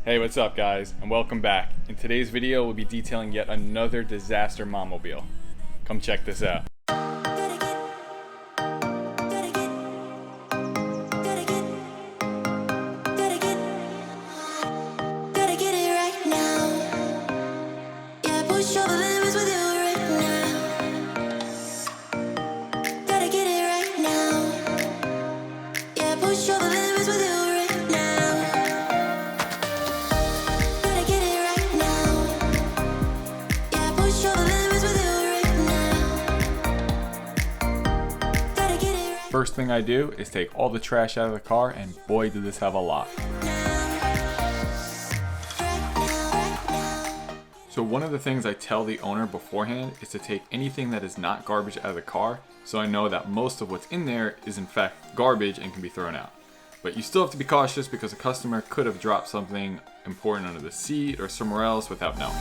Hey, what's up guys, and welcome back. In today's video, we'll be detailing yet another disaster Mommobile. Come check this out. First thing I do is take all the trash out of the car, and boy did this have a lot. So one of the things I tell the owner beforehand is to take anything that is not garbage out of the car, so I know that most of what's in there is in fact garbage and can be thrown out. But you still have to be cautious because a customer could have dropped something important under the seat or somewhere else without knowing.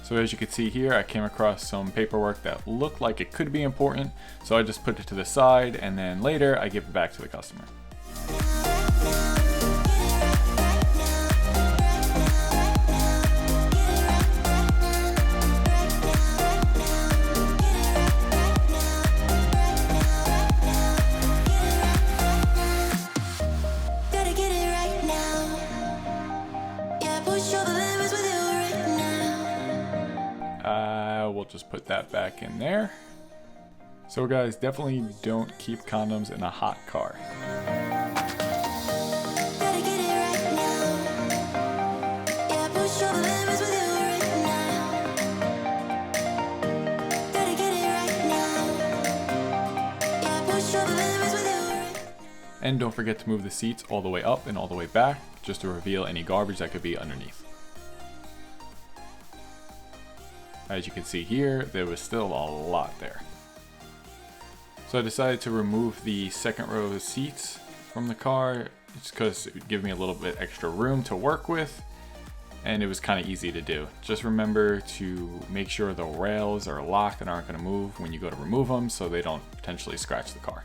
So as you can see here, I came across some paperwork that looked like it could be important, so I just put it to the side, and then later I give it back to the customer. We'll just put that back in there. So guys, definitely don't keep condoms in a hot car. And don't forget to move the seats all the way up and all the way back, just to reveal any garbage that could be underneath. As you can see here, there was still a lot there. So I decided to remove the second row of seats from the car just because it would give me a little bit extra room to work with, and it was kind of easy to do. Just remember to make sure the rails are locked and aren't going to move when you go to remove them so they don't potentially scratch the car.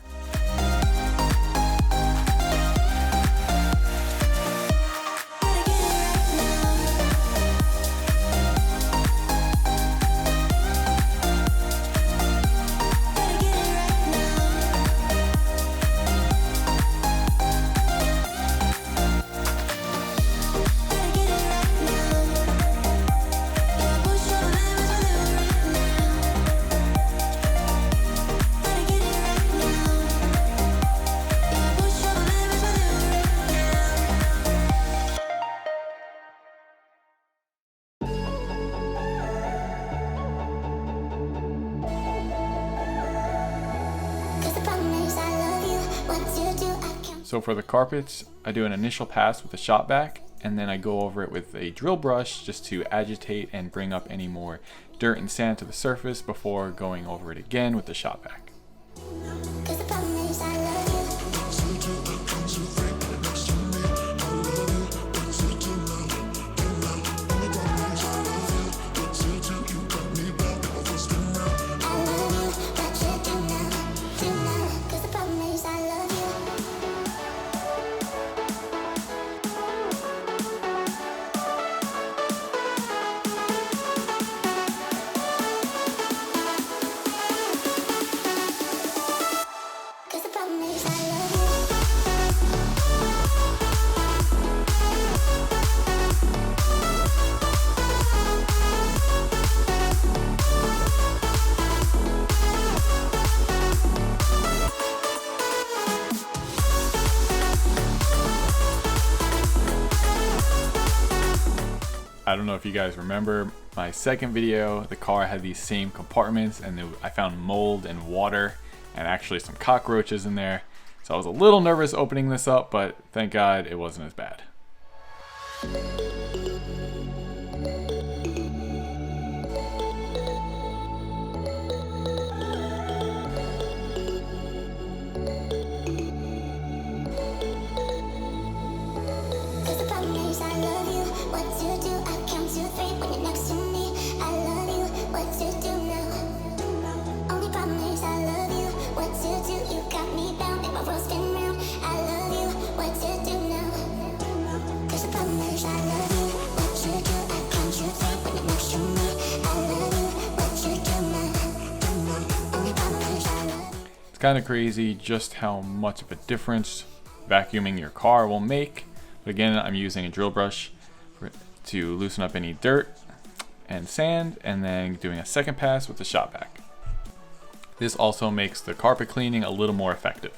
So for the carpets, I do an initial pass with a shop vac, and then I go over it with a drill brush just to agitate and bring up any more dirt and sand to the surface before going over it again with the shop vac. I don't know if you guys remember my second video, the car had these same compartments, and I found mold and water and actually some cockroaches in there. So I was a little nervous opening this up, but thank God it wasn't as bad. It's kind of crazy just how much of a difference vacuuming your car will make. But again, I'm using a drill brush to loosen up any dirt and sand, and then doing a second pass with the shop vac. This also makes the carpet cleaning a little more effective.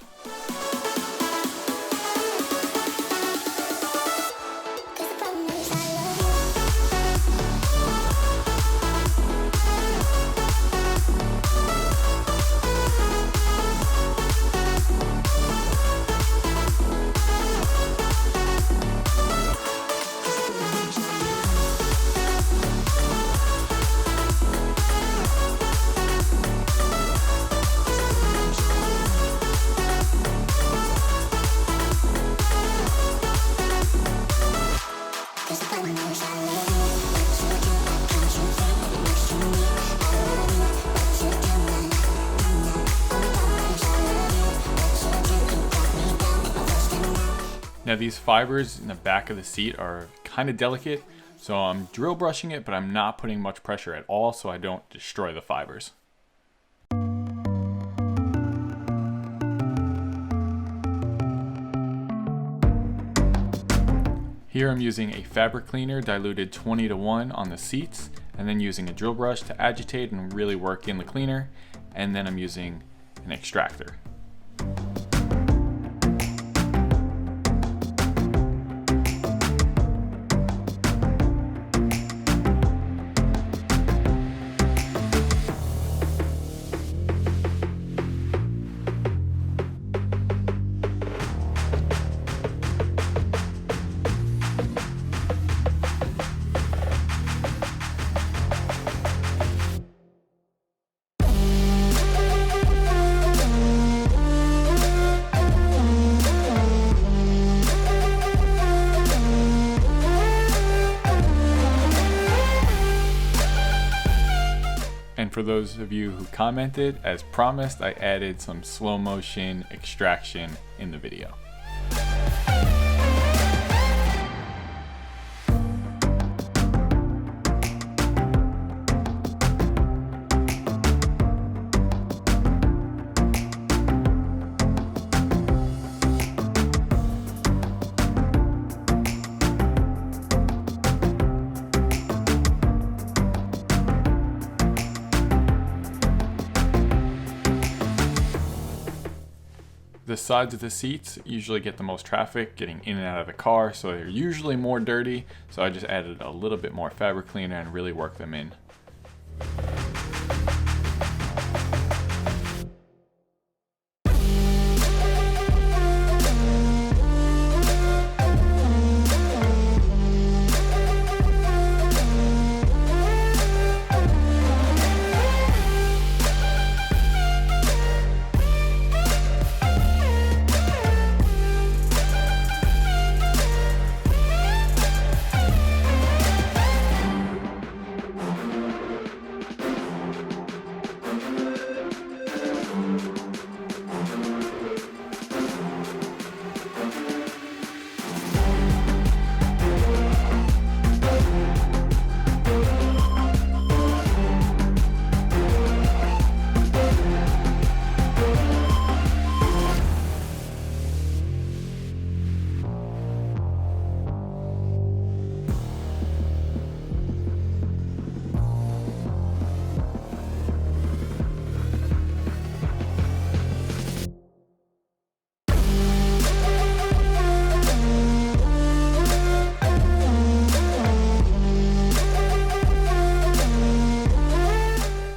Now these fibers in the back of the seat are kind of delicate, so I'm drill brushing it, but I'm not putting much pressure at all so I don't destroy the fibers. Here I'm using a fabric cleaner diluted 20:1 on the seats, and then using a drill brush to agitate and really work in the cleaner, and then I'm using an extractor. And for those of you who commented, as promised, I added some slow motion extraction in the video. The sides of the seats usually get the most traffic getting in and out of the car, so they're usually more dirty. So I just added a little bit more fabric cleaner and really work them in.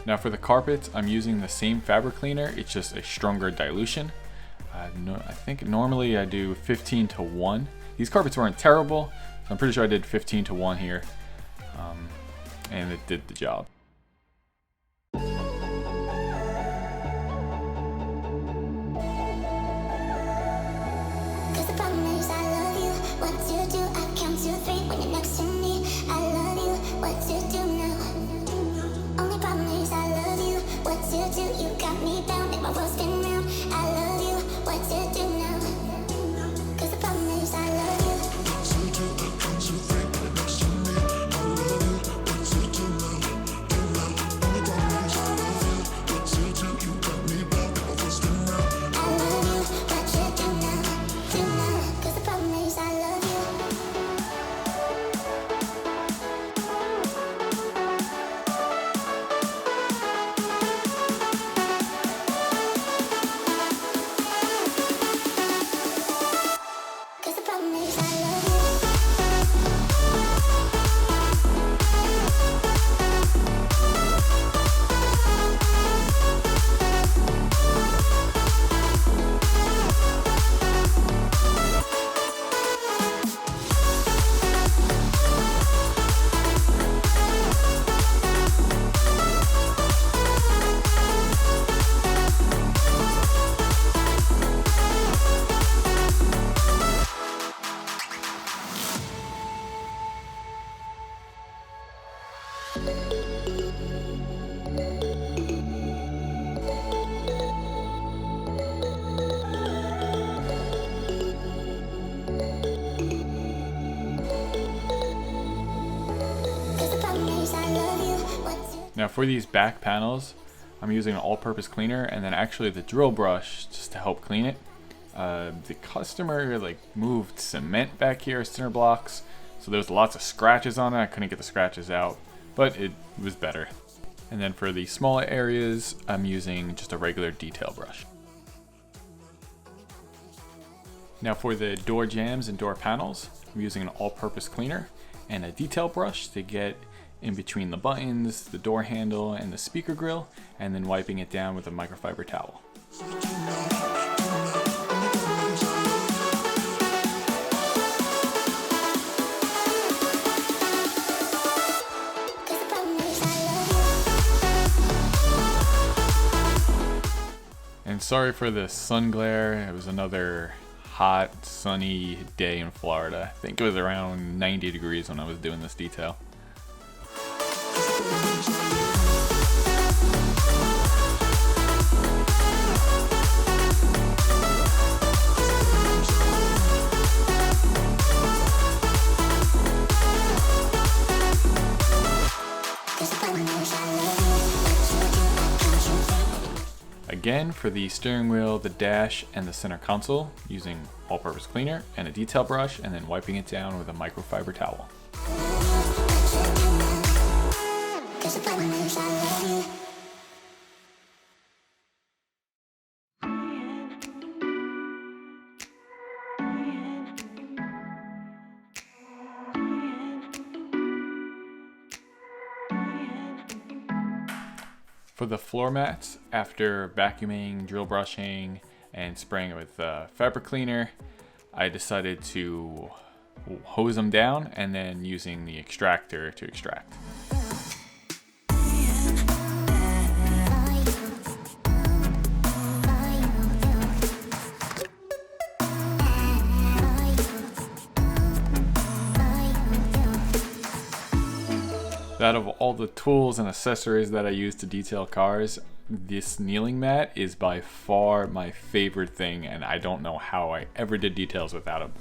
Now for the carpets, I'm using the same fabric cleaner, it's just a stronger dilution. I think normally I do 15:1. These carpets weren't terrible, so I'm pretty sure I did 15:1 here, and it did the job. Now for these back panels, I'm using an all-purpose cleaner and then actually the drill brush just to help clean it. The customer moved cement back here, center blocks, so there was lots of scratches on it. I couldn't get the scratches out, but it was better. And then for the smaller areas, I'm using just a regular detail brush. Now for the door jambs and door panels, I'm using an all-purpose cleaner and a detail brush to get in between the buttons, the door handle, and the speaker grill, and then wiping it down with a microfiber towel. And sorry for the sun glare. It was another hot, sunny day in Florida. I think it was around 90 degrees when I was doing this detail. Again, for the steering wheel, the dash, and the center console, using all-purpose cleaner and a detail brush, and then wiping it down with a microfiber towel. For the floor mats, after vacuuming, drill brushing, and spraying it with fabric cleaner, I decided to hose them down and then using the extractor to extract. Out of all the tools and accessories that I use to detail cars, this kneeling mat is by far my favorite thing, and I don't know how I ever did details without him.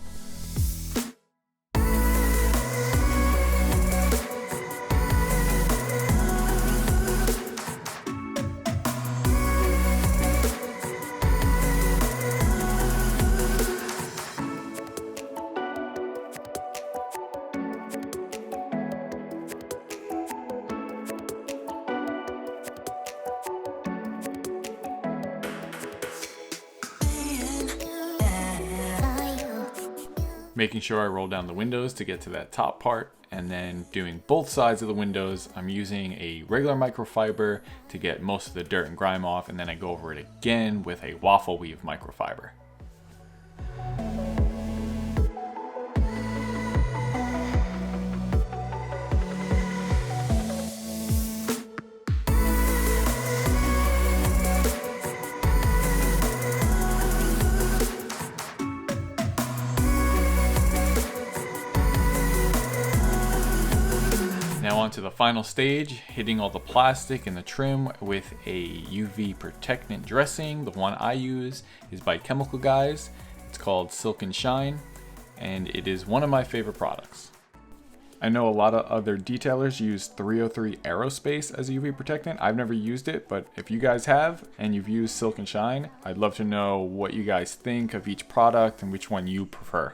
Making sure I roll down the windows to get to that top part, and then doing both sides of the windows. I'm using a regular microfiber to get most of the dirt and grime off, and then I go over it again with a waffle weave microfiber. Now on to the final stage, hitting all the plastic and the trim with a UV protectant dressing. The one I use is by Chemical Guys. It's called Silk and Shine, and it is one of my favorite products. I know a lot of other detailers use 303 Aerospace as a UV protectant. I've never used it, but if you guys have and you've used Silk and Shine, I'd love to know what you guys think of each product and which one you prefer.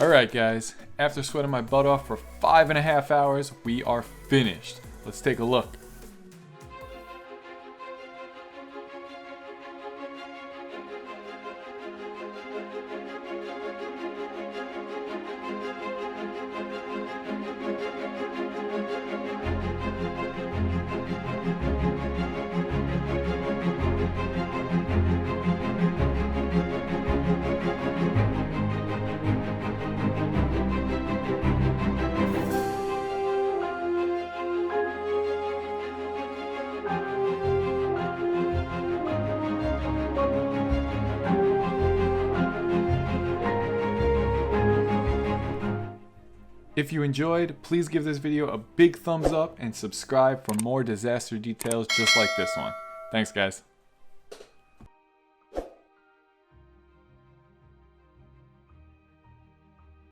Alright guys, after sweating my butt off for 5.5 hours, we are finished. Let's take a look. If you enjoyed, please give this video a big thumbs up and subscribe for more disaster details just like this one. Thanks guys.